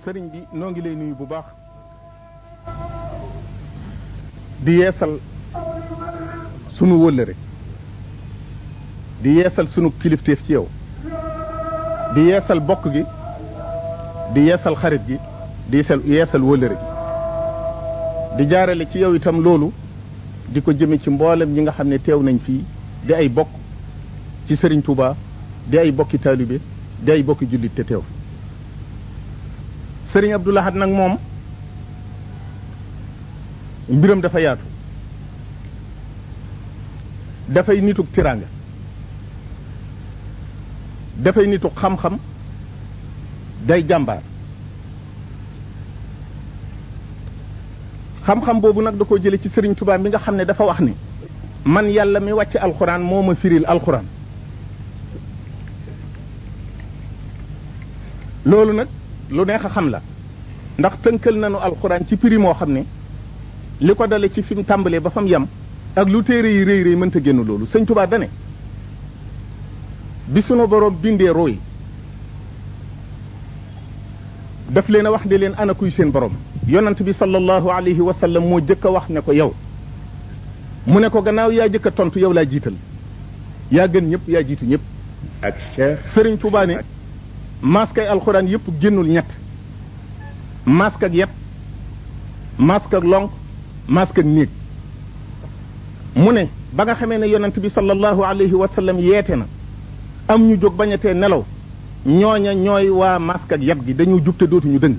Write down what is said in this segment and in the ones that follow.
sëriñ bi noo ngi lay nuyu bu baax di yeesal sunu wëllëre di yeesal sunu kilifteef ci yow di yeesal bokk gi di yeesal xarit gi di yeesal wëllëre gi di jaarale ci yow itam loolu di ko jëme ci mboolem ñi nga xam ne teew nañ fii di ay bokk ci sëriñ Touba di ay bokki taalibe di ay bokki jullit te teew sëriñ Abdou Lahad nag moom mbiram dafa yaatu dafay nituk tiraanga dafay nituk xam-xam day jàmbaar xam-xam boobu nag da koo jële ci sëriñ Touba mi nga xam ne dafa wax ni man yàlla mi wàcc alxuraan moo ma firil alxuraan loolu nag lu neex a xam la ndax tënkal nañu alxuraan ci prix moo xam ne li ko dale ci fi mu tàmbalee ba fa mu yem ak lu téere yi rëy rëy mënta génn loolu sëñ Tuubaa dane bi sunu boroom bindee rooy daf leen a wax ne leen ana kuy seen borom yonent bi sallallahu alayhi wa sallam moo jëkk a wax ne ko yow mu ne ko gannaaw yaa jëkk a tontu yow laa jiital yaa gën ñëpp yaa jiitu ñëpp ak Cheikh Sëriñ Tuubaa ne masque ay alxuraan yëpp génnul ñett masque ak yet masque ak lonk masque ak néeg mu ne ba nga xamee ne yonent bi sallallahu alayhi wa sallam yeete na am ñu jóg bañatee nelaw ñooña ñooy waa masque ak yet gi dañu jub te dootuñu dëng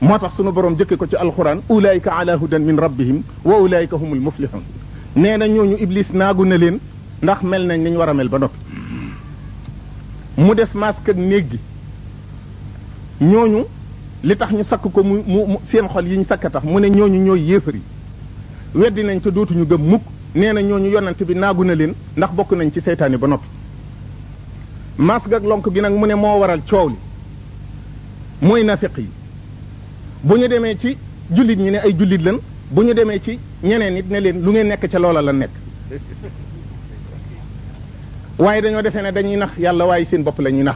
moo tax sunu borom jëkke ko ci alxuraan ulaayika ala hudan min rabbihim wa ulaayika humul muflihun nee na ñooñu iblis naagu na leen ndax mel nañ niñ war a mel ba noppi mu des masque ak néeg gi ñooñu li tax ñu sakk ko mu seen xol yi ñu sakk tax mu ne ñooñu ñooy yéefar yi weddi nañ te dootuñu gëm mukk nee na ñooñu yonent bi naagu na leen ndax bokk nañ ci seytaane ba noppi masque ak lonk gi nag mu ne moo waral coow li mooy nafiq yi bu ñu demee ci jullit ñi ne ay jullit lan bu ñu demee ci ñeneen it ne leen lu ngeen nekk ca loola la nekk waaye dañoo defee ne dañuy nax yàlla waaye seen bopp la ñuy nax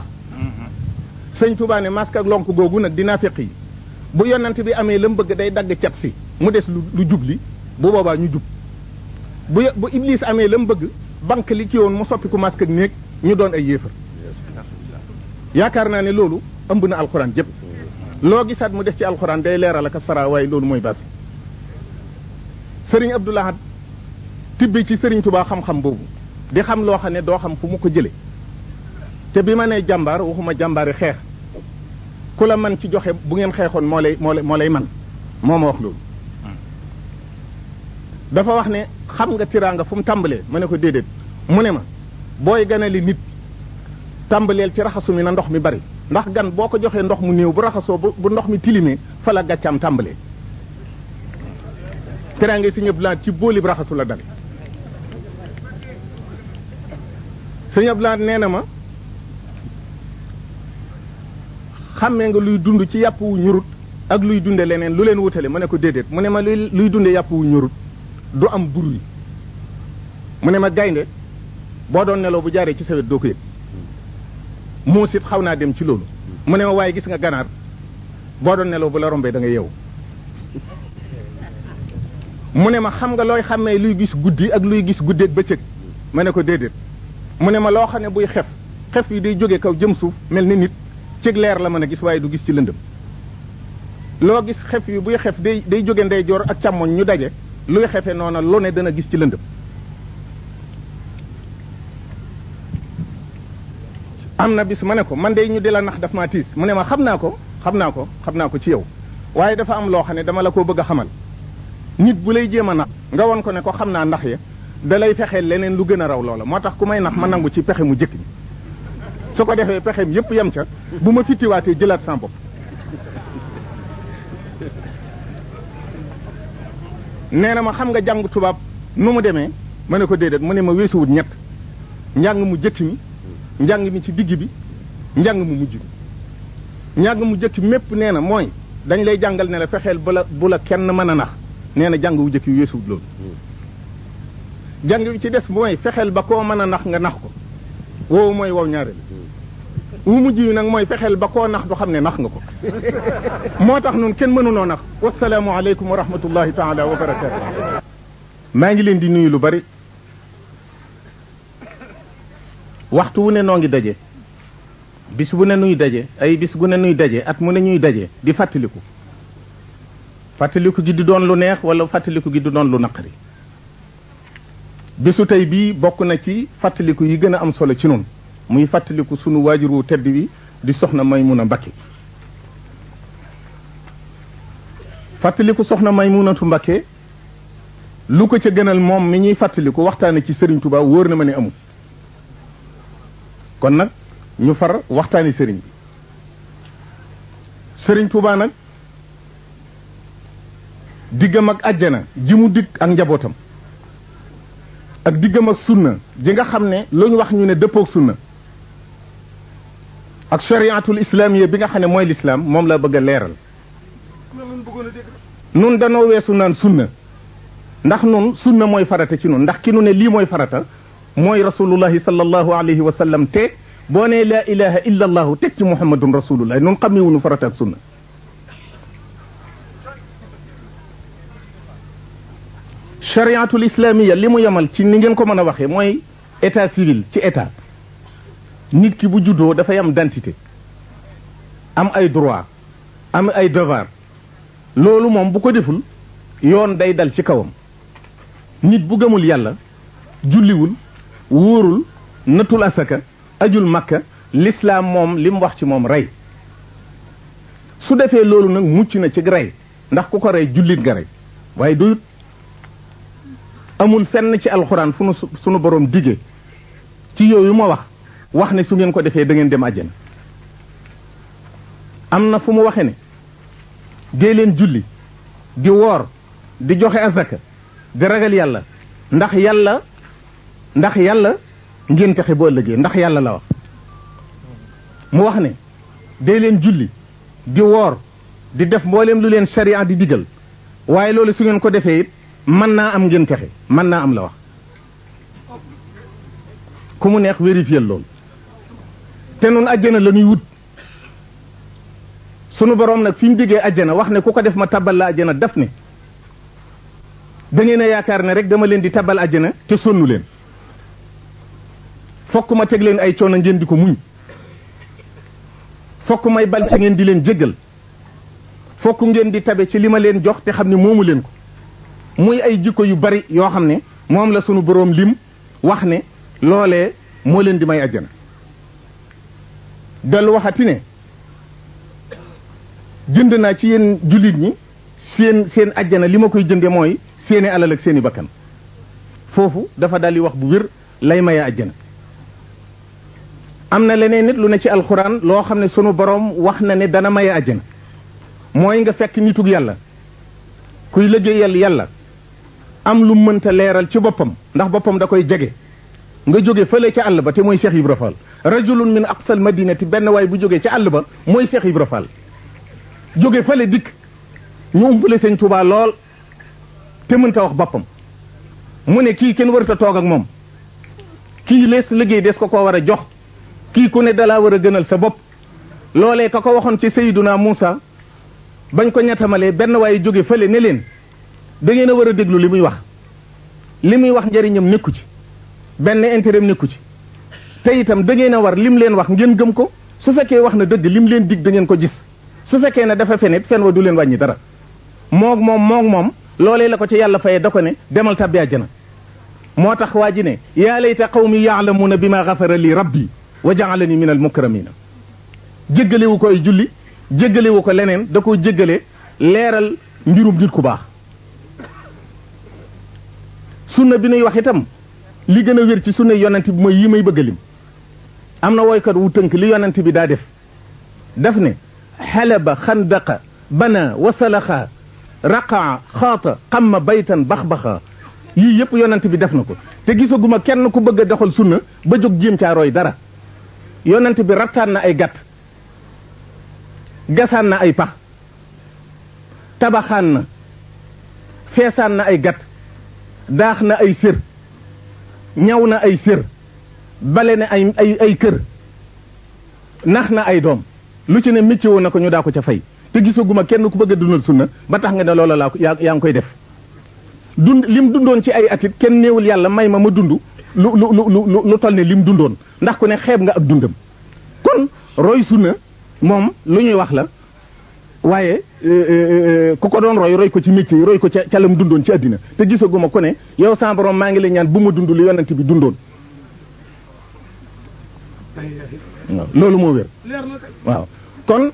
sëñ Tuubaa ne masque ak lonk googu nag di nafiq yi bu yonent bi amee la mu bëgg day dagg cet si mu des lu jubli bu boobaa ñu jub bu iblis amee la mu bëgg banque li ci woon mu soppiku masque ak néeg ñu doon ay yéefar yaakaar naa ne loolu ëmb na alxuraan jëpp loo gisaat mu des ci alxuraan day leeral ak sara waaye loolu mooy basi sëriñ Abdou Lahad tibbi ci sëriñ Tuubaa xam-xam boobu di xam loo xam ne doo xam fu mu ko jële te bi ma nee jàmbaar waxuma jàmbaari xeex ku la man ci joxe bu ngeen xeexoon moo lay man moo ma wax loolu dafa wax ne xam nga tiraanga fu mu tàmbalee ma ne ko déedéet mu ne ma booy ganali nit tàmbaleel ci raxasu mi na ndox mi bari ndax gan boo ko joxee ndox mu néew bu raxasoo bu ndox mi tilimee fa la gàccaam tàmbalee tiraanga si ñëpp laa ci boolib raxasu la dale sëñ Abdoulaye nee na ma xàmmee nga luy dund ci yàpp wu ñurut ak luy dunde leneen lu leen wutale ma ne ko déedéet mu ne ma luy dunde yàpp wu ñurut du am bruit mu ne ma gaynde boo doon nelaw bu jaaree ci sa wet doo ko yëg muus it xaw naa dem ci loolu mu ne ma waaye gis nga ganaar boo doon nelaw bu la rombee da nga yeewu mu ne ma xam nga looy xàmmee luy gis guddi ak luy gis guddeeg bëccëg ma ne ko déedéet mu ne ma loo xam ne buy xef yi day jóge kaw jëm suuf mel ni nit cig leer la mën a gis waaye du gis ci lëndëm loo gis xef yi buy xef day jóge ndeyjoor ak càmmoñ ñu daje luy xefe noona lu ne dana gis ci lëndëm am na bis ma ne ko man de ñu di la nax daf maa tiis mu ne ma xam naa ko ci yow waaye dafa am loo xam ne dama la ko bëgg a xamal nit bu lay jéem a nax nga won ko ne ko xam naa ndax ya da lay fexeel leneen lu gën a raw loola moo tax ku may nax ma nangu ci pexe mu jëkk bi su ko defee pexem yépp yem ca bu ma fittiwaatee jëlaat sans bopp nee na ma xam nga jàng tubaab nu mu demee ma ne ko déedéet mu ne ma weesuwut ñett njàng mu jëkk mi njàng mi ci digg bi njàng mu mujj bi njàng mu jëkk mépp nee na mooy dañ lay jàngal ne la fexeel bu la kenn mën a nax nee na jàng wu jëkk yi weesuwut loolu jàng wi ci des mooy fexeel ba koo mën a nax nga nax ko woowu mooy wow ñaareel wu mujj yi nag mooy fexeel ba koo nax du xam ne nax nga ko moo tax nun kenn mënunoo nax wasalaamu aleykum wa rahmatullahi taala wa barakatu maa ngi leen di nuyu lu bari waxtu wu ne noo ngi daje bis bu ne nuy daje ay bis gu ne nuy daje at mu ne ñuy daje di fàttaliku fàttaliku gi di doon lu neex wala fàttaliku gi di doon lu naqari bisu tey bii bokk na ci fàttaliku yi gën a am solo ci nun muy fàttaliku sunu waajur wu tedd wi di soxna Maymuna Mbakke fàttaliku soxna Maymunatu Mbakke lu ko ca gënal moom mi ñuy fàttaliku waxtaane ci Serigne Touba wóor na ma ne amul kon nag ñu far waxtaani Serigne bi Serigne Touba nag diggam ak àjjana ji mu digg ak njabootam ak diggam ak sunna ji nga xam ne lu ñu wax ñu ne dëppoog sunna ak shariatul islamiya bi nga xam ne mooy lislaam moom la bëgg a leeral nun danoo weesu naan sunna ndax nun sunna mooy farata ci nun ndax ki nu ne lii mooy farata mooy rasulullahi sallallahu alayhi wa sallam te boo nee laa ilaha illa allahu teg ci muhammadun rasulullah nun xamewuñu farata ak sunna chariatul islamiya li mu yemal ci ni ngeen ko mën a waxee mooy état civil ci état nit ki bu juddoo dafay am identité am ay droit am ay devoir loolu moom bu ko deful yoon day dal ci kawam nit bu gëmul yàlla julliwul wóorul natul asaka ajul makka l'islam moom li mu wax ci moom rey su defee loolu nag mucc na ci rey ndax ku ko rey jullit nga rey waaye doyut amul fenn ci alxuraan fu nu sunu borom dige ci yooyu ma wax ne su ngeen ko defee da ngeen dem àjjana am na fu mu waxe ne dee leen julli di woor di joxe azaka di ragal yàlla ndax yàlla ngeen texe boo ëllëgee ndax yàlla la wax mu wax ne dee leen julli di woor di def mbooleem lu leen sharia di digal waaye loolu su ngeen ko defee it mën naa am ngeen texe mën naa am la wax ku mu neex vérifier loolu te nun àjjana la ñuy wut sunu boroom nag fi mu diggee àjjana wax ne ku ko def ma tabal la àjjana daf ne da ngeen a yaakaar ne rek dama leen di tabal àjjana te sonnu leen fokk ma teg leen ay coono ngeen di ko muñ fokk may bal te ngeen di leen jéggal fokk ngeen di tabe ci li ma leen jox te xam ne moomu leen ko muy ay jikko yu bari yoo xam ne moom la sunu boroom lim wax ne loolee moo leen di may àjjana dellu waxati ne jënd naa ci yéen jullit ñi seen àjjana li ma koy jënde mooy seeni alal ak seeni bakkan foofu dafa daldi wax bu wér lay maye àjjana am na leneen nit lu ne ci alxuraan loo xam ne sunu boroom wax na ne dana maye àjjana mooy nga fekk nitug yàlla kuy liggéeyal yàlla am lu mënta leeral ci boppam ndax boppam da koy jege nga jóge fële ca àll ba te mooy Cheikh Ibra Fall rajulun min aqsal madinati benn waay bu jógee ca àll ba mooy Cheikh Ibra Fall jóge fële dikk ñu umpale sëñ Tuubaa lool te mënta wax boppam mu ne kii kenn warut a toog ak moom kii lees liggéey des ko war a jox kii ku ne dalaa war a gënal sa bopp loolee ka ko waxoon ci Seyduna Muusa bañ ko ñettamalee benn waaye jóge fële ne leen da ngeen a war a déglu li muy wax njëriñam nekku ci benn intérêt nekku ci te itam da ngeen a war lim leen wax ngeen gëm ko su fekkee wax na dëgg lim leen dig da ngeen ko gis su fekkee ne dafa fenit fen wa du leen wàññi dara moog moom loolee la ko ci yàlla fayee da ko ne demal tabbi àjjana moo tax waa ji ne yaa layta qawmi yaalamuuna bi ma gafara li rabbi wa jaalani min al mukramina jéggalewu ko ay julli jéggalewu ko leneen da koo jéggale leeral mbirum nit ku baax sunna bi nuy wax itam li gën a wér ci sunna yonent bi mooy yi may bëgg a lim am na woykat wu tënk li yonent bi daa def ne xalaba xandaqa bana wasalaxa raqaa xaata xamma baytan bax-baxa yii yëpp yonent bi def na ko te gisaguma kenn ku bëgg a doxal sunna ba jóg jéem caa roy dara yonent bi rattaan na ay gàtt gasaan na ay pax tabaxaan na feesaan na ay gàtt daax na ay sér ñaw na ay sér bale na ay kër nax na ay doom lu ci ne métier woon na ko ñu daa ko ca fay te gisaguma kenn ku bëgg a dundal sunna ba tax nga ne loola laa yaa ngi koy def lim dundoon ci ay atit kenn néewul yàlla may ma dund lu toll ne lim dundoon ndax ku ne xeeb nga ak dundam kon roy sunna moom lu ñuy wax la waaye ku ko doon roy ko ci métier roy ko ca lam dundoon ci àddina te gisaguma ku ne yow sa borom maa ngi lay ñaan bu ma dund li yonent bi dundoon waaw loolu moo wér waaw kon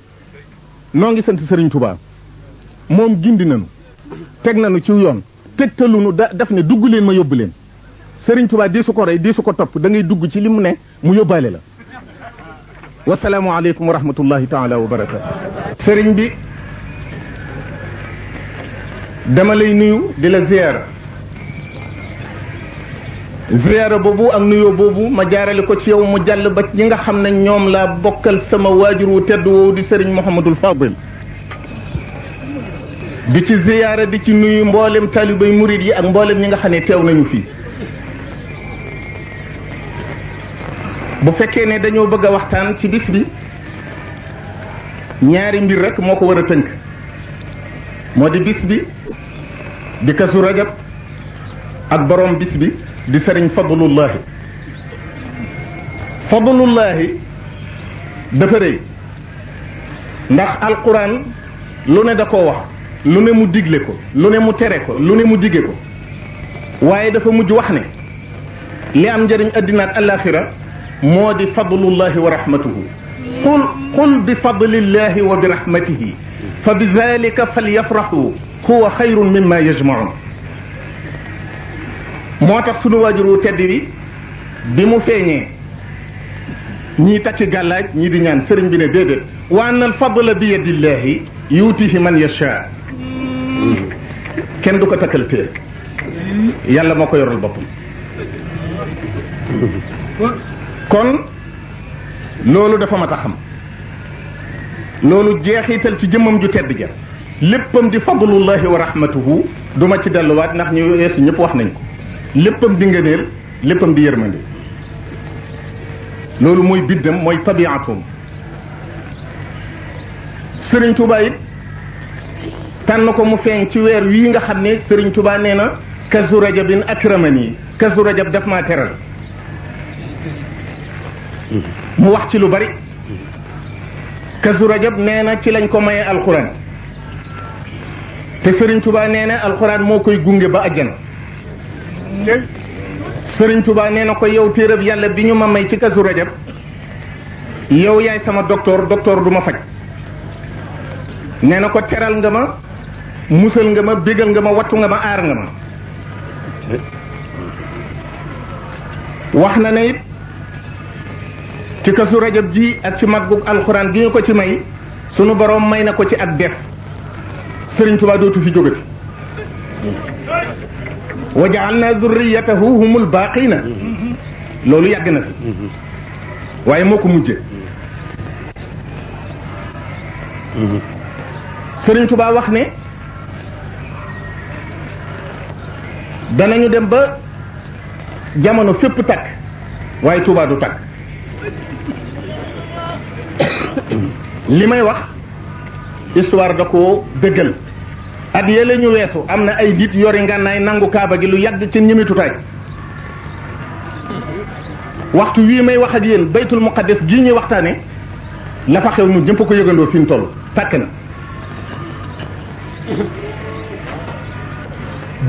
noo ngi sant Serigne Touba moom gindi nañu teg nañu ci yoon tegtalunu daf ne dugg leen ma yóbbu leen Serigne Touba di su ko rey di su ko topp da ngay dugg ci li mu ne mu yóbbaale la wasalaamu aleykum wa rahmatullahi taala wa barakatu Serigne bi dama lay nuyu di la ziyaara boobu ak nuyoo boobu ma jaarale ko ci yow mu jàll ba ñi nga xam ne ñoom laa bokkal sama waajur wu tedd woowu di Serigne Mouhamadul Fadil di ci ziyaara di ci nuyu mboolem taalibay murid yi ak mboolem ñi nga xam ne teew nañu fii bu fekkee ne dañoo bëgg a waxtaan ci bis bi ñaari mbir rek moo ko war a tënk moo di bis bi di Kazu Rajab ak borom bis bi di Serigne Fadlullahi dafa rëy ndax alquran lu ne da koo wax lu ne mu digle ko lu ne mu tere ko lu ne mu dige ko waaye dafa mujj wax ne li am njëriñ addina ak alaxira moo di fadlullahi wa rahmatuhu qul bi fadlillahi wa bi rahmatihi fa bi dalika falyafrahu huwa xayrun mimma yajmaun moo tax sunu waajur wu tedd bi mu feeñee ñii takki gàllaaj ñii di ñaan sëriñ bi ne déedéet wa anna al fadla bi yadillahi yuutihi man yasha kenn du ko takkal téer yàlla moo ko yoral boppam kon loolu dafa mat a xam loolu jeexital ci jëmmam ju tedd ja léppam di fadlullahi wa rahmatuhu duma ci delluwaat ndax ñu weesu ñëpp wax nañ ko léppam di ngëneel léppam di yërmande loolu mooy biddam mooy tabiatum Sëriñ Tuubaa it tànn ko mu feeñ ci weer wii nga xam ne Sëriñ Tuubaa nee na Kazu Rajabin akramani Kazu Rajab daf maa teral mu wax ci lu bari Kazu Rajab nee na ci lañ ko maye alxuraan te Sëriñ Tuubaa nee na alxuraan moo koy gunge ba àjjana Sëriñ Tuubaa nee na ko yow téerab yàlla bi ñu ma may ci Kazu Rajab yow yaay sama docteur du ma faj nee na ko teral nga ma musal nga ma bégal nga ma wattu nga ma aar nga ma wax na ne it ci Kazu Rajab ji ak ci maggug alxuraan gi ñu ko ci may sunu boroom may na ko ci ak def Sëriñ Tuubaa dootu fi jógati wa ja'alna dhurriyyatahu humul baaqina loolu yàgg na fi waaye moo ko mujje Sëriñ Tuubaa wax ne danañu dem ba jamono fépp takk waaye Tuubaa du takk li may wax histoire da koo dëggal at yële ñu weesu am na ay nit yori ngànnaay nangu kaaba gi lu yàgg ci ñemitutaay waxtu wii may wax ak yéen baytul muqaddas gii ñuy waxtaane la fa xew nu ñëpp ko yëgandoo fi mu toll tàkk na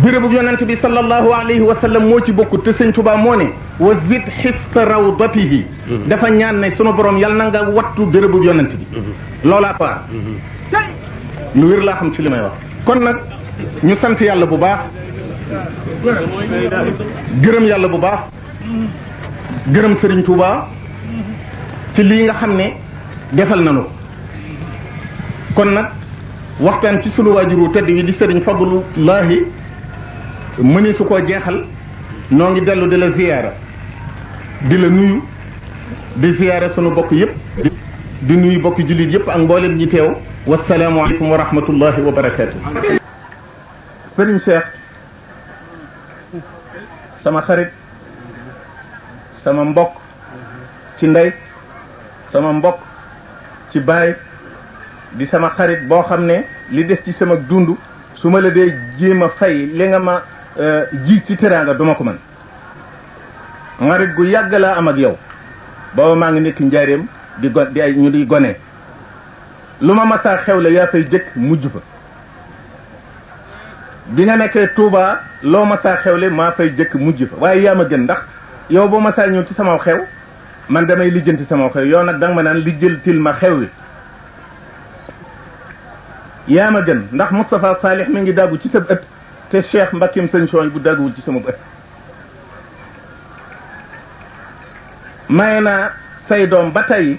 bérébu yonent bi sallallahu alayhi wa sallam moo ci bokkut te Sëñ Tuubaa moo ne wa zid xifta rawdatihi dafa ñaan ne sunu borom yal na nga wattu bérébu yonent bi loolaa paar lu wér laa xam ci li may wax kon nag ñu sant yàlla bu baax gërëm yàlla bu baax gërëm Sëriñ Tuubaa ci lii nga xam ne defal nañu kon nag waxtaan ci sunu waajuru tedd wi di sëriñ Fadlullahi mëni su koo jeexal noo ngi dellu di la ziyaara di la nuyu di ziyaara sunu bokk yépp di nuyu bokk jullit yépp ak mboolem ñi teew wasalaamu aleykum wa rahmatullahi wa barakaatu. sëriñ Cheikh sama xarit sama mbokk ci ndey sama mbokk ci baay di sama xarit boo xam ne li des ci sama dund su ma la dee jéem a fay li nga ma ji ci teraanga duma ko mën xarit gu yàgg laa am ak yow booba maa ngi nekk njaareem ñu di gone lu ma masaa xewle yaa fay jëkk mujj fa bi nga nekkee Touba loo masaa xewle maa fay jëkk mujj fa waaye yaa ma gën ndax yow boo masaa ñëw ci sama xew man damay lijjanti sama xew yow nag danga ma naan lijjantil ma xew wi yaa ma gën ndax Moustapha Salih mi ngi daggu ci sa ëtt te Cheikh Mbakim sëñ Sooy bu dagguwul ci sama ëtt maye naa say doom ba tey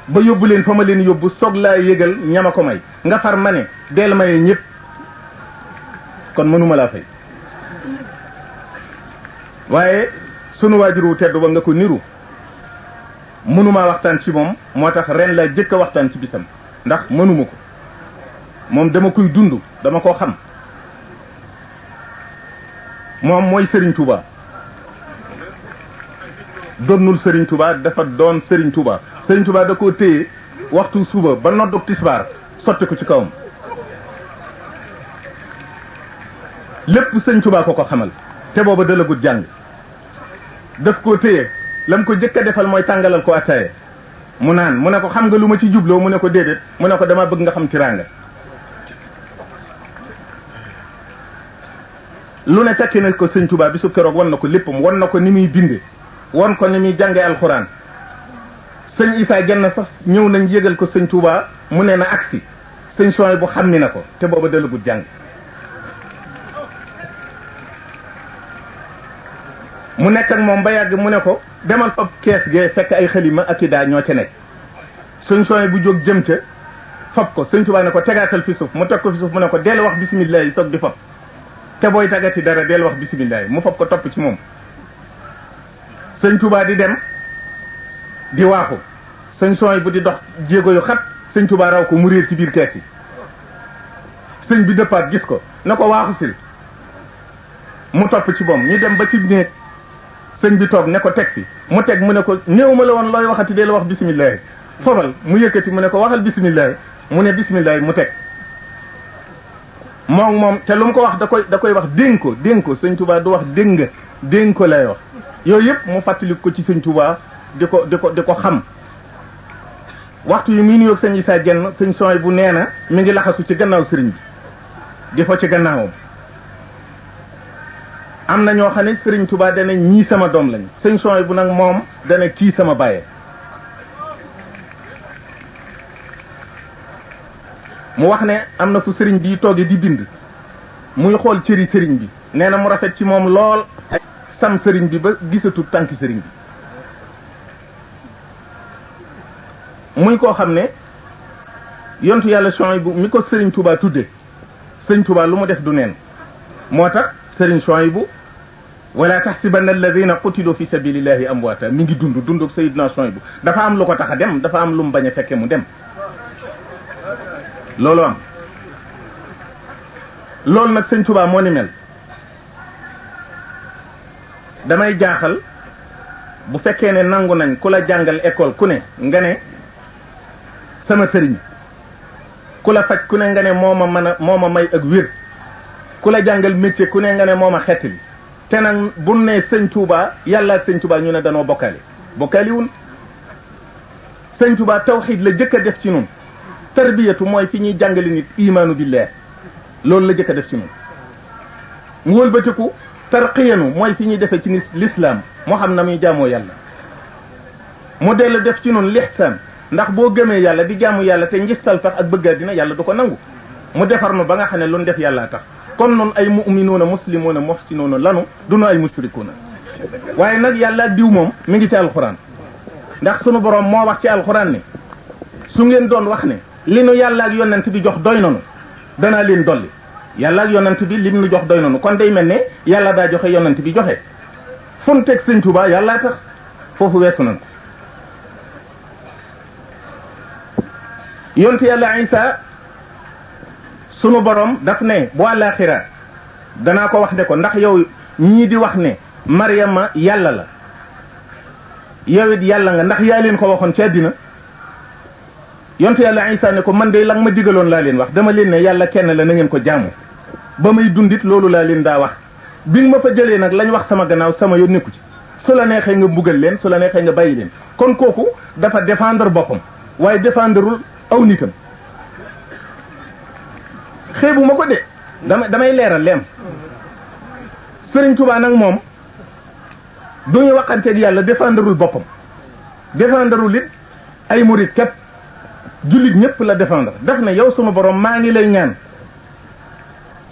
ba yóbbu leen fa ma leen yóbbu soog laa yëgal ñama ko may nga far ma ne deel maye ñëpp kon mënuma laa fay waaye sunu waajuru tedd ba nga ko niru mënumaa waxtaan ci moom moo tax ren laa jëkk a waxtaan ci bisam ndax mënuma ko moom dama koy dund dama ko xam moom mooy Serigne Touba donnul Serigne Touba dafa doon Serigne Touba Serigne Touba da koo téye waxtu suba ba nodduk tisbaar sotti ko ci kawam lépp Serigne Touba ko xamal te booba dalagut jàng daf koo téye lam ko jëkk a defal mooy tàngalal ko attaaye mu naan mu ne ko xam nga lu ma ci jubloo mu ne ko déedéet mu ne ko dama bëgg nga xam tiraanga lu ne tekki na ko sëñ Touba bisu keroog wan na ko léppam wan na ko ni muy binde wan ko ni muy jàngee alxuraan sëñ Issa Dieng sax ñëw nañ yëgal ko sëñ Touba mu ne na agsi sëñ Sooy bu xam ni na ko te booba dalagut jàng mu nekk ak moom ba yàgg mu ne ko demal fab kees gee fekk ay xalima ak i daa ñoo ca nekk sëñ Sooy bu jóg jëm ca fab ko sëñ Touba ne ko tegaatal fi suuf mu teg ko fi suuf mu ne ko deel wax bisimilah yi soog di fab te booy tagati dara del wax bisimilah mu fab ko topp ci moom sëñ Touba di dem di waaxu sëñ Sooy bu di dox jéego yu xat sëñ Touba raw ko mu réer ci biir kees yi sëñ bi dëppaat gis ko na ko waaxu sil mu topp ci moom ñu dem ba ci néeg sëñ bi toog ne ko teg fi mu teg mu ne ko néew ma la woon looy waxati del wax bisimilah fobal mu yëkkati mu ne ko waxal bisimilah mu ne bisimilah mu teg moom te lu mu ko wax da koy wax dénk ko sëñ Touba du wax dégg nga dénk ko lay wax yooyu yëpp mu fàttali ko ci sëñ Touba di ko xam waxtu yi muy nuyoog sëñ Issa Dieng sëñ Sooy bu nee na mi ngi laxasu ci gannaaw sëriñ bi di fa ci gannaawam am na ñoo xam ne sëriñ Touba dana ñii sama doom lañ sëñ Sooy bu nag moom dana kii sama bàyyee mu wax ne am na fu sëriñ bi toogee di bind muy xool cëri sëriñ bi nee na mu rafet ci moom lool sam sëriñ bi ba gisatul tànki sëriñ bi muy koo xam ne yontu yàlla Suhaybu mi ko sëriñ Touba tudde sëriñ Touba lu mu def du neen moo tax sëriñ Suhaybu wala taxsibanna alladina qutilu fi sabilillahi amwaata mi ngi dund ak Sayyidina Suhaybu dafa am lu ko tax a dem dafa am lu mu bañ a fekke mu dem loolu am loolu nag sëñ Touba moo ni mel damay jaaxal bu fekkee ne nangu nañ ku la jàngal école ku ne nga ne sama sëriñ ku la faj ku ne nga ne moo ma may ak wér ku la jàngal métier ku ne nga ne moo ma xettali te nag bu ne sëñ Touba yàlla ak sëñ Touba ñu ne danoo bokkaali wun sëñ Touba tawxiid la jëkk a def ci nun tarbiyatu mooy fi ñuy jàngale nit imaanu billah loolu la jëkk a def ci nun mu wëlbatiku tarqiyanu mooy fi ñuy defee ci l'islam moo xam na muy jaamoo yàlla mu dellu def ci nun lihsaan ndax boo gëmee yàlla di jaamu yàlla te njistal tax ak bëgga dina yàlla du ko nangu mu defar nu ba nga xam ne lu nu def yàllaa tax kon nun ay mu'minuuna muslimuuna muhsinuuna lanu du nu ay mushrikuuna waaye nag yàlla diw moom mi ngi ci alxuraan ndax sunu borom moo wax ci alxuraan ne su ngeen doon wax ne li nu yàlla ak yonent bi jox doy nanu danaa leen dolli yàlla ak yonent bi lim nu jox doy nanu kon day mel ne yàlla daa joxe yonent bi joxe fu nu teg sëñ Tuubaa yàllaa tax foofu weesu nañ ko yonent yàlla Isa sunu borom daf ne bu àllaaxira danaa ko wax ne ko ndax yow ñii di wax ne Maryama yàlla la yow it yàlla nga ndax yaa leen ko waxoon ci àddina yonte yàlla Isa ne ko man de lang ma digaloon laa leen wax dama leen ne yàlla kenn la na ngeen ko jaamu ba may dundit loolu laa leen daa wax bi nga ma fa jëlee nag lañ wax sama gannaaw sama yoon nekku ci su la neexee nga mbugal leen su la neexee nga bàyyi leen kon kooku dafa défendre boppam waaye défendreul aw nitam xeebu ma ko de damay leeral leen Sëriñ Tuubaa nag moom duñu waxanteeg yàlla défendreul boppam défendreul it ay murit képp jullit ñëpp la défendre daf ne yow sunu borom maa ngi lay ñaan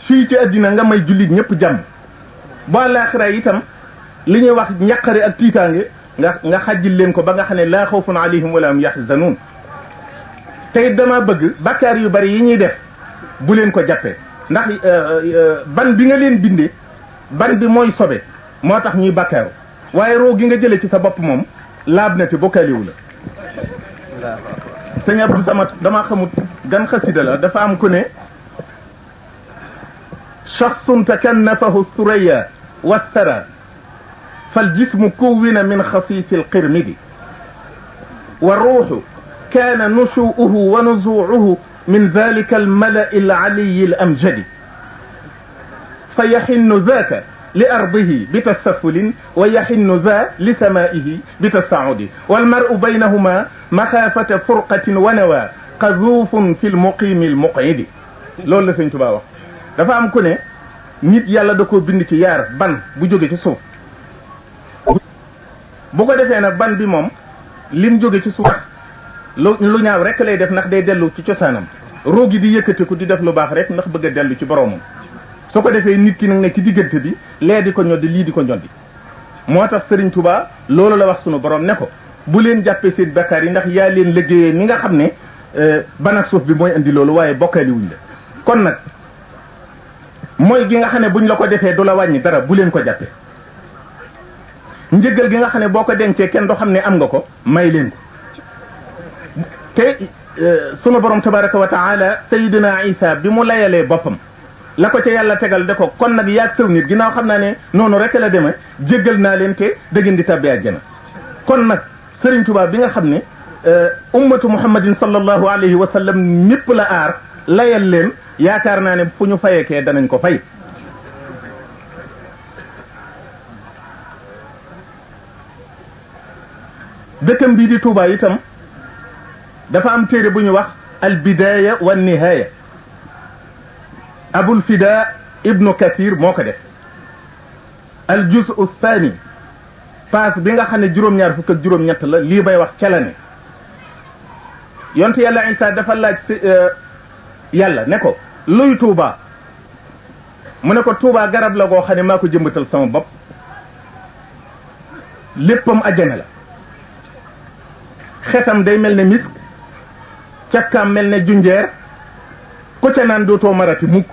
fii ci àddina nga may jullit ñëpp jàmm ba àllaaxira itam li ñuy wax njaqare ak tiitaange nga xajjil leen ko ba nga xam ne laa xawfun alayhim wala hum yaxzanuun te it dama bëgg bakkaar yu bari yi ñuy def bu leen ko jàppee ndax ban bi nga leen bindee ban bi mooy sobe moo tax ñuy bakkaaru waaye roo gi nga jëlee ci sa bopp moom laab na te bokkaaliwu la sëñ Abdou Samad dama xamut gan xasida la dafa am ku ne shaxsun takannafahu suraya wassara fal jismu kuwina min xafiisi alqirmidi wa ruuxu kaana nushuuhu wa nuzuuhu min dalika almalai alaliyi alamjadi fa yaxinnu zaaka li ardihi bi tasafulin wa yaxinnu za li samaihi bi tasaudi walmaru baynahuma maxaafata furqatin wa nawa qazuufun fi lmuqimi almuqidi loolu la Sëñ Tuubaa wax dafa am ku ne nit yàlla da koo bind ci yaar ban bu jóge ci suuf bu ko defee nag ban bi moom lim jóge ci suuf lu ñaaw rek lay def ndax day dellu ci cosaanam roogi di yëkkatiku di def lu baax rek ndax bëgg a dellu ci boroomam su ko defee nit ki nag ne ci diggante bi lee di ko ñoddi lii di ko ñoddi moo tax Sëriñ Tuubaa loolu la wax sunu borom ne ko bu leen jàppee seen bakkaar yi ndax yaa leen liggéeyee ni nga xam ne ban ak suuf bi mooy indi loolu waaye bokkaali wuñ la kon nag mooy gi nga xam ne buñ la ko defee du la wàññi dara bu leen ko jàppee njëggal gi nga xam ne boo ko dencee kenn du xam ne am nga ko may leen ko te sunu borom tabaraka wa taala sayidina Isa bi mu layalee boppam la ko ca yàlla tegal de ko kon nag yaag sëw nit ginnaaw xam naa ne noonu rek la demee jéggal naa leen te da ngeen di tabbi àjjana kon nag Sëriñ Tuubaa bi nga xam ne ummatu muhammadin sallallahu alayhi wa sallam ñépp la aar layal leen yaakaar naa ne fu ñu fayekee danañ ko fay dëkkam bii di Tuubaa itam dafa am téere bu ñu wax al bidaaya wa nihaaya abul fida ibnu kathir moo ko def al juz'u thani paas bi nga xam ne juróom-ñaar fukk ak juróom-ñett la lii bay wax ca la ne yonte yàlla Isa dafa laaj yàlla ne ko luy Tuubaa mu ne ko Tuubaa garab la goo xam ne maa ko jëmbatal sama bopp léppam àjjana la xetam day mel ne misk cakkaam mel ne junjeer ku ca naan dootoo marati mukk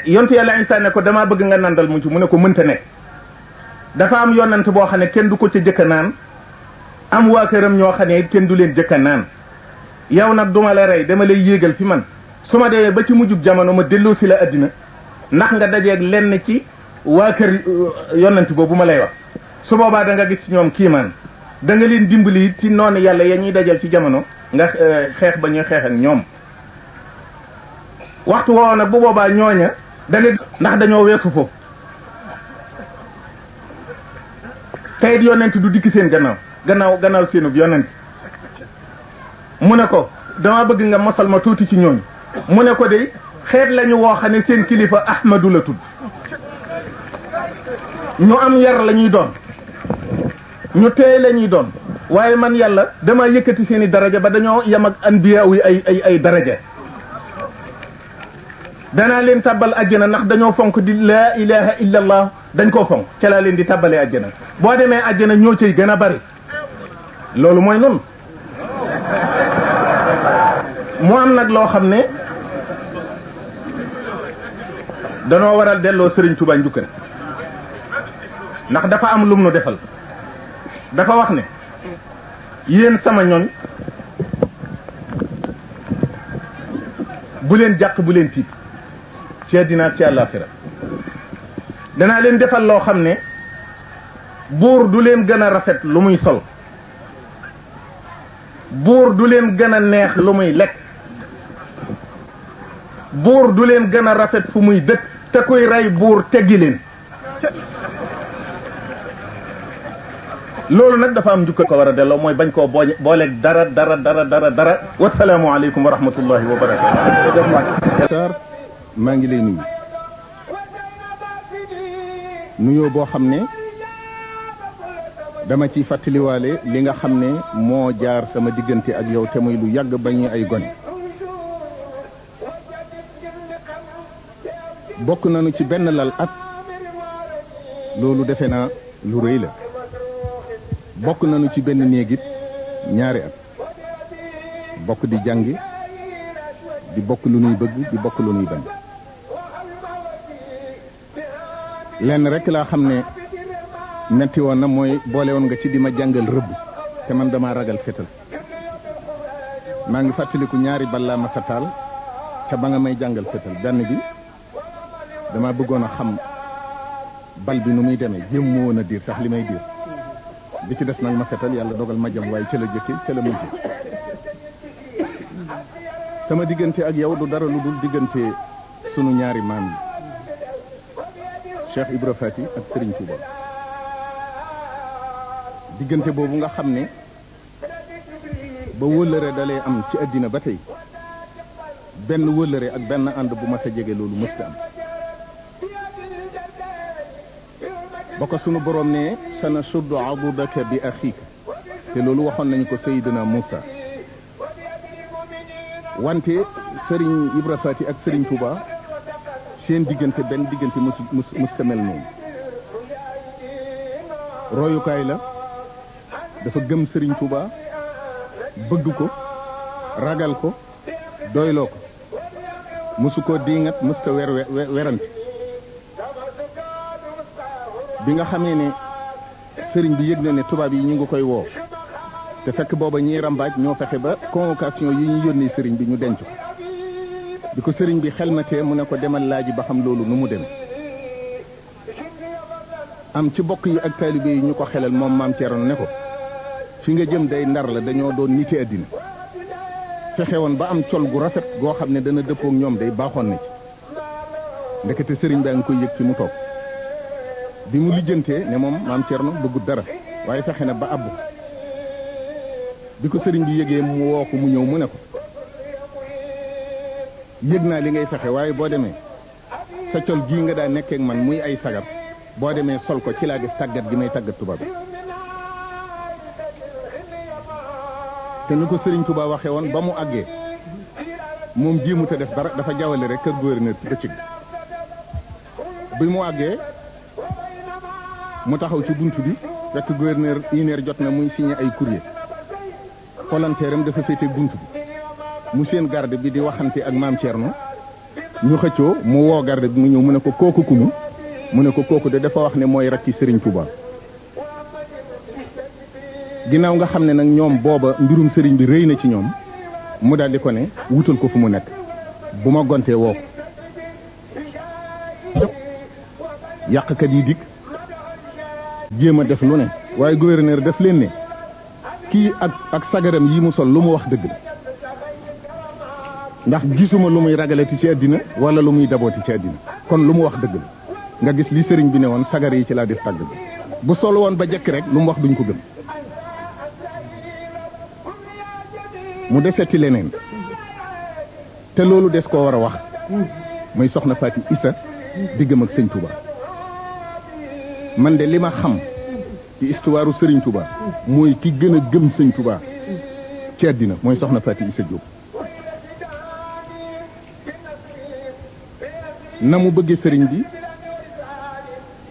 yonte yàlla Isa ne ko damaa bëgg nga nandal mu ci mu ne ko mënta nekk dafa am yonent boo xam ne kenn du ko ca jëkka naan am waa këram ñoo xam ne kenn du leen jëkka naan yow nag duma la rey dama lay yéegal fi man su ma demee ba ci mujjug jamono ma delloo si la addina ndax nga dajeeg lenn ci waa kër yonent boobu ma lay wax su boobaa da nga gis ci ñoom kiimaan da nga leen dimbali ci noonu yàlla ya ñuy dajal ci jamono nga xeex ba ñuy xeex ak ñoom waxtu woowu nag bu boobaa ñooña da nga ndax dañoo weesu foofu tey yonent du dikki seen gannaaw seenub yonent mu ne ko dama bëgg nga mosal ma tuuti ci ñooñu mu ne ko de xeet lañu woo xam ne seen kilifa Ahmadu la tudd ñu am yar la ñuy doon ñu teey la ñuy doon waaye man yàlla dama yëkkati seen i daraja ba dañoo yem ak anbiya yi ay daraja danaa leen tàbbal àjjana ndax dañoo fonk di laa ilaha illa allah dañ koo fonk ca laa leen di tàbbalee àjjana boo demee àjjana ñoo cay gën a bari loolu mooy noonu mu am nag loo xam ne danoo waral delloo Serigne Touba njukkal ndax dafa am lum nu defal. dafa wax ne yéen sama ñoñ bu leen jàq bu leen tiit ci àddina ci àllaaxira danaa leen defal loo xam ne buur du leen gën a rafet lu muy sol, buur du leen gën a neex lu muy lekk, buur du leen gën a rafet fu muy dëkk, te kuy rey buur teggi leen. loolu nag dafa am njukkal ko war a delloo mooy bañ koo booleeg dara. wasalaamu aleykum wa rahmatullahi wa barakatu. maa ngi lay nuyu nuyoo boo xam ne dama ciy fàttaliwaale li nga xam ne moo jaar sama diggante ak yow te muy lu yàgg ba ñu ay gone. bokk nañu ci benn lal at loolu defe naa lu rëy la. bokk nañu ci benn néegit ñaari at bokk di jàngi di bokk lu nuy bëgg di bokk lu nuy bañ. lenn rek laa xam ne metti woon na mooy boole woon nga ci di ma jàngal rëbb te man dama ragal fetal. maa ngi fàttaliku ñaari bal laa ma sa taal ca ba nga may jàngal fetal. benn bi dama bëggoon a xam bal bi nu muy demee jéem mu woon a diir sax li may diir. bi ci des nag ma fetal yàlla dogal ma jam waaye ca la jëkke ca la mujj. sama diggante ak yow du dara lu dul diggante sunu ñaari maam yi Cheikh Ibra Fati ak Serigne Touba. diggante boobu nga xam ne ba wëllëre dalee am ci àddina ba tey benn wëllëre ak benn ànd bu ma sa jege loolu mësta am. ba ko sunu borom ne sana suddu adudaka bi axiika te loolu waxoon nañu ko Seydina Moussa. wante Serigne Ibra Fati ak Serigne Touba seen diggante benn diggante musta mel noonu. royukaay la dafa gëm Serigne Touba bëgg ko ragal ko doyloo ko musu ko diingat musta werante. bi nga xamee ne sëriñ bi yëg na ne tubaab yi ñu ngi koy woo te fekk booba ñiy rambaaj ñoo fexe ba convocation yi ñu yónnee sëriñ bi ñu denc ko. bi ko sëriñ bi xelmatee mu ne ko demal laaji ba xam loolu nu mu dem. am ci bokk yi ak taalibe yi ñu ko xelal moom maam Thierno ne ko fi nga jëm day Ndar la dañoo doon niti àddina fexe woon ba am col gu rafet goo xam ne dana dëppook ñoom day baaxoon na ci. ndekete sëriñ baa ngi koy yëg ci mu toog. bi mu lijjantee ne moom maam Thierno bëggut dara waaye fexe na ba abbu. bi ko sëriñ bi yëgee mu woo ko mu ñëw mu ne ko yëg naa li ngay fexe waaye boo demee sa col gii nga daa nekkee ak man muy ay sagar boo demee sol ko ci laa def tàggat gi may tàggat tubaab bi. te ni ko sëriñ Touba waxee woon ba mu àggee moom jéemut a def dara dafa jawale rek kër gouverneur ci bëccëg bi mu àggee mu taxaw ci buntu bi fekk gouverneur une heure jot na muy signé ay courrier volontaire am dafa féete buntu bi mu seen garde bi di waxante ak maam Thierno ñu xëccoo mu woo garde bi mu ñëw mu ne ko kooku kumu mu ne ko kooku de dafa wax ne mooy rakki Serigne Touba. ginnaaw nga xam ne nag ñoom booba mbirum Serigne bi rëy na ci ñoom mu daal di ko ne wutal ko fu mu nekk bu ma gontee woo ko. yàqkat yi dikk jéem a def lu ne waaye gouverneur def leen ne kii ak sagaram yi mu sol lu mu wax dëgg la ndax gisuma lu muy ragalati ci àddina wala lu muy dabooti ci àddina kon lu mu wax dëgg la nga gis li sëriñ bi ne woon sagar yi ci laa def tàgg bi bu sol woon ba jekk rek lu mu wax duñ ko gëm. mu deseti leneen te loolu des koo war a wax muy soxna Faati Isa diggam ak sëñ Touba. man de li ma xam ci histoire Serigne Touba mooy ki gën a gëm sëñ Touba ci àddina mooy soxna Faati Isa Diop. na mu bëggee sëriñ bi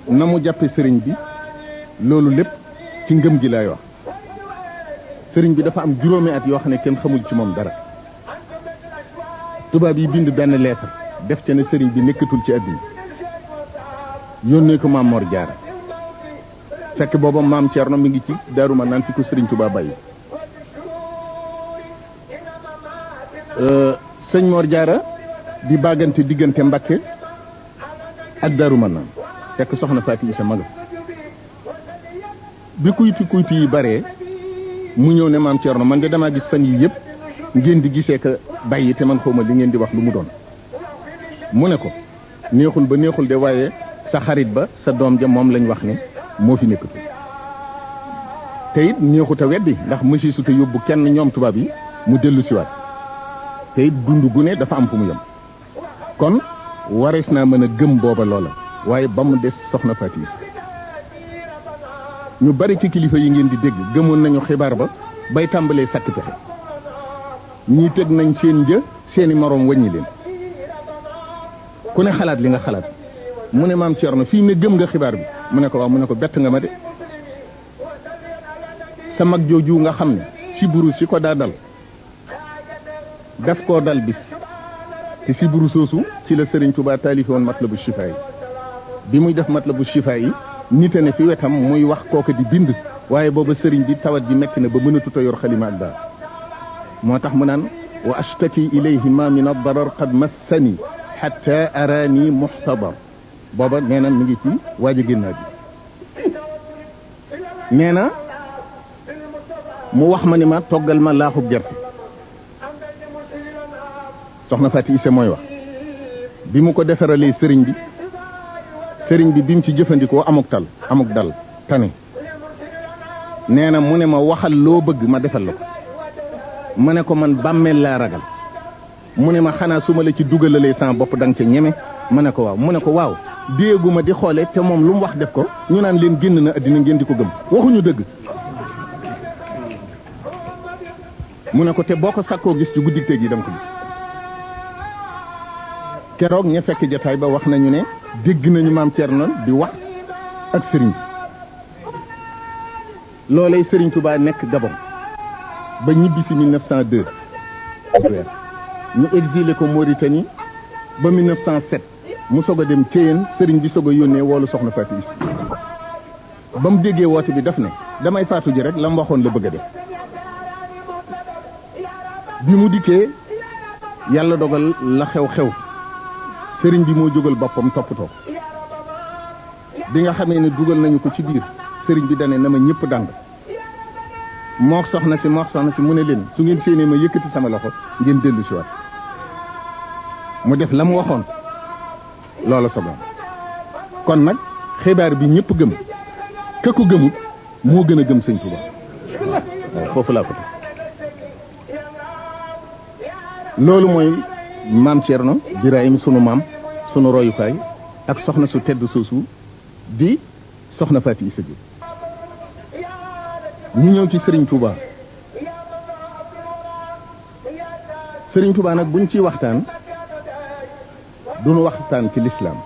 na mu jàppe sëriñ bi loolu lépp ci ngëm gi laay wax. sëriñ bi dafa am juróomi at yoo xam ne kenn xamul ci moom dara tubaab yi bind benn lettre def ca ne sëriñ bi nekkatul ci àddina yónnee ko maam Mor Jaara fekk booba maam Cerno mi ngi ci Daaru Manaan fi ko sëriñ Tuubaa bàyyi sëñ Mor Jaara di bàggante diggante Mbakke ak Daaru Manaan fekk soxna Faati Isa ma nga bi kuyti yi bare mu ñëw ne maam Cerno man de damaa gis fan yi yëpp ngeen di gisee ka bàyyi te man xawma li ngeen di wax lu mu doon mu ne ko neexul ba neexul de waaye sa xarit ba sa doom ja moom lañ wax ne moo fi nekkatu te it neexut a weddi ndax mësi su te yóbbu kenn ñoom tubaab yi mu dellu siwaat te it dund gu ne dafa am fu mu yem kon warees naa mën a gëm booba loola waaye ba mu des soxna Faati Isa ñu bari ci kilifa yi ngeen di dégg gëmoon nañu xibaar ba bay tàmbalee sàkk pexe ñii teg nañ seen një seeni moroom wàññi leen ku ne xalaat li nga xalaat mu ne maam Cerno fii ne gëm nga xibaar bi mu ne ko waaw mu ne ko bett nga ma de sa mag jooju nga xam ne siburu si ko daa dal daf koo dal bis te siburu soosu ci la Sëriñ Tuubaa taalifi woon Matlabu Shifaa yi bi muy def Matlabu Shifaa yi nite ne fi wetam muy wax kooka di bind waaye booba sëriñ bi tawat ji metti na ba mënatut a yor xalima ak daal moo tax mu naan wa ashtaki ilayhi ma min ad-darar qad massani hatta arani muhtadar booba nee na mi ngi ci waaj a génnaa bi nee na mu wax ma ni ma toggal ma laaxub gerte soxna Faati Isa mooy wax bi mu ko defaralee sëriñ bi bi mu ci jëfandikoo amuk dal tane nee na mu ne ma waxal loo bëgg ma defal la ko mu ne ko man bàmmeel laa ragal mu ne ma xanaa su ma la ci dugalalee sama bopp danga ca ñeme mu ne ko waaw mu ne ko waaw déeguma di xoole te moom lu mu wax def ko ñu naan leen génn na àddina ngeen di ko gëm waxuñu dëgg mu ne ko te boo ko sàkkoo gis ci guddik tey ji danga ko gis keroog ña fekk jataay ba wax nañu ne dégg nañu maam Cerno di wax ak sëriñ bi loolay Sëriñ Tuubaa nekk Gabon ba ñibbi si 1902 ñu exilé ko Mauritanie ba 1907 mu soog a dem Thiéyène sëriñ bi soog a yónnee woolu soxna Faati Isa ba mu déggee woote bi daf ne damay faatu ji rek la mu waxoon la bëgg a def bi mu dikkee yàlla dogal la xew sëriñ bi moo jógal boppam toppatoo bi nga xamee ne dugal nañu ko ci biir sëriñ bi dane na ma ñëpp dàng moox soxna si mu ne leen su ngeen séenee ma yëkkati sama loxo ngeen dellu si waat mu def la mu waxoon loola sogoon kon nag xibaar bi ñëpp gëm ka ko gëmut moo gën a gëm sëñ Tuuba waaw foofu laa ko teg loolu mooy maam Cerno Birahim sunu maam sunu royukaay ak soxna su tedd soosu di soxna Faati Isa Jóob ñu ñëw ci Sëriñ Tuuba Sëriñ Tuuba nag buñ ciy waxtaan duñu waxtaan ci lislaam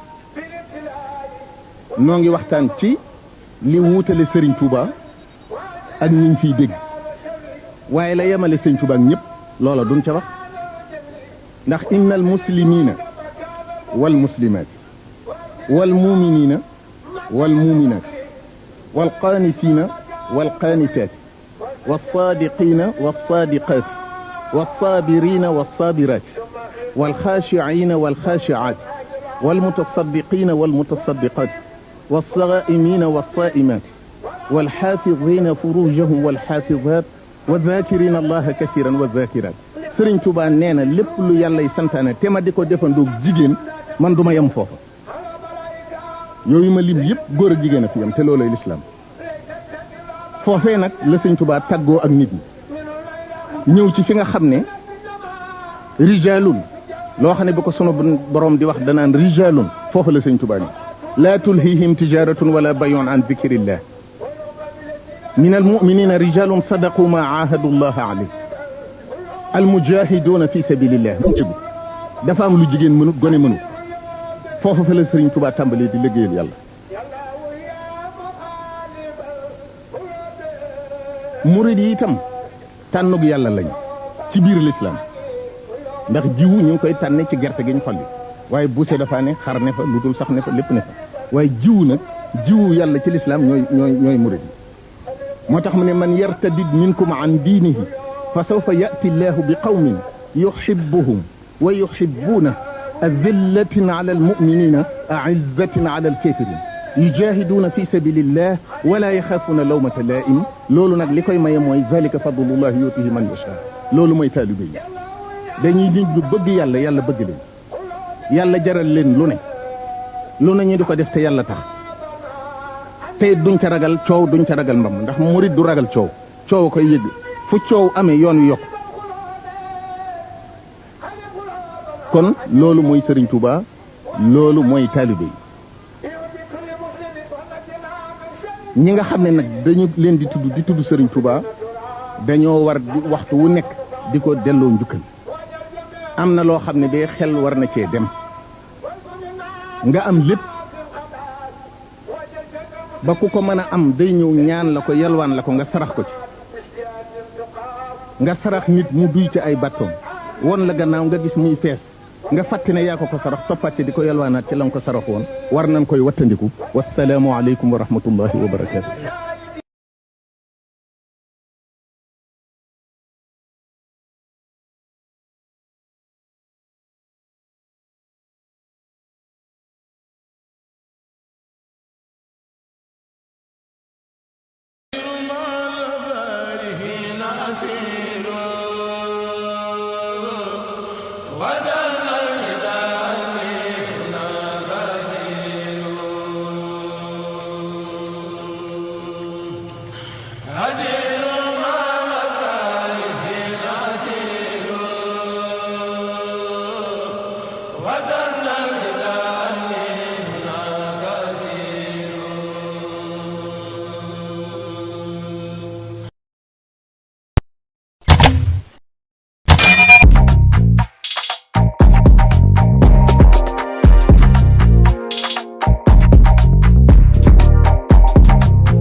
noo ngi waxtaan ci li wuutale Sëriñ Tuuba ak ñiñ fiy dégg waaye la yemale Sëriñ Tuuba ak ñëpp loola duñ ca wax ndax inna al muslimina wal muslimat wal muminina wal muminat wal qanitina wal qanitat wal sadiqina wal sadiqat wal sabirina wal sabirat wal khashi'ina wal khashi'at wal mutasaddiqina wal mutasaddiqat wal saa'imina wal sa'imat wal hafizina furujahum wal hafizat wal dhakirina allaha kathiran wal dhakirat Sëriñ Tuubaa nee na lépp lu yàlla y santaane te ma di ko defandoog jigéen man du ma yem foofa yooyu ma lim yëpp góor ak jigéen a fi yem te loolooy lislaam foofee nag la Sëriñ Tuubaa tàggoo ak nit ñi ñëw ci fi nga xam ne rijaalun loo xam ne bu ko sunu borom di wax danaan rijaalun foofa la Sëriñ Tuubaa ni laa tulhihim tijaratun wala bayun an dikrillah min almuminina rijalun sadaqu ma ahadu llaha alayh almujahiduna fi sabilillah dafa am lu jigéen mënut gone mënut foofu fa la Sëriñ Tuubaa tàmbalee di liggéeyal yàlla murid yi itam tànnug yàlla lañ ci biir lislaam ndax jiwu ñu ngi koy tànne ci gerte gi ñu xolli waaye buuse dafa ne xar ne fa lu dul sax ne fa lépp ne fa waaye jiwu nag jiwu yàlla ci lislaam ñooy murid yi moo tax mu ne man yartadid minkum an diinihi fa sawfa ya'ti llahu bi qawmin yuhibbuhum wa yuhibbuuna adillatin ala almuminina aizzatin ala alkafirin yujahiduuna fi sabilillah wala yaxaafuuna lawmata laa'im loolu nag li koy maye mooy zalika fadlullahi yutihi man yasha loolu mooy taalibe yi dañuy nit ñu bëgg yàlla yàlla bëgg leen yàlla jaral leen lu ne ñu di ko def te yàlla tax te duñ ca ragal coow duñ ca ragal mbam ndax murid du ragal coow koy yëgg fu coow amee yoon wi yokk kon loolu mooy Sëriñ Tuuba loolu mooy taalibe yi ñi nga xam ne nag dañu leen di tudd Sëriñ Tuuba dañoo war di waxtu wu nekk di ko delloo njukkal am na loo xam ne de xel war na cee dem nga am lépp ba ku ko mën a am day ñëw ñaan la ko yalwaan la ko nga sarax ko ci nga sarax nit mu duy ci ay bàttoom won la gannaaw nga gis muy fees nga fàtte ne yaa ko sarax toppaat ci di ko yalwaanaat ci la nga ko sarax woon war nañ koy wattandiku wassalaamu aleykum wa rahmatullahi wa barakaatu. wa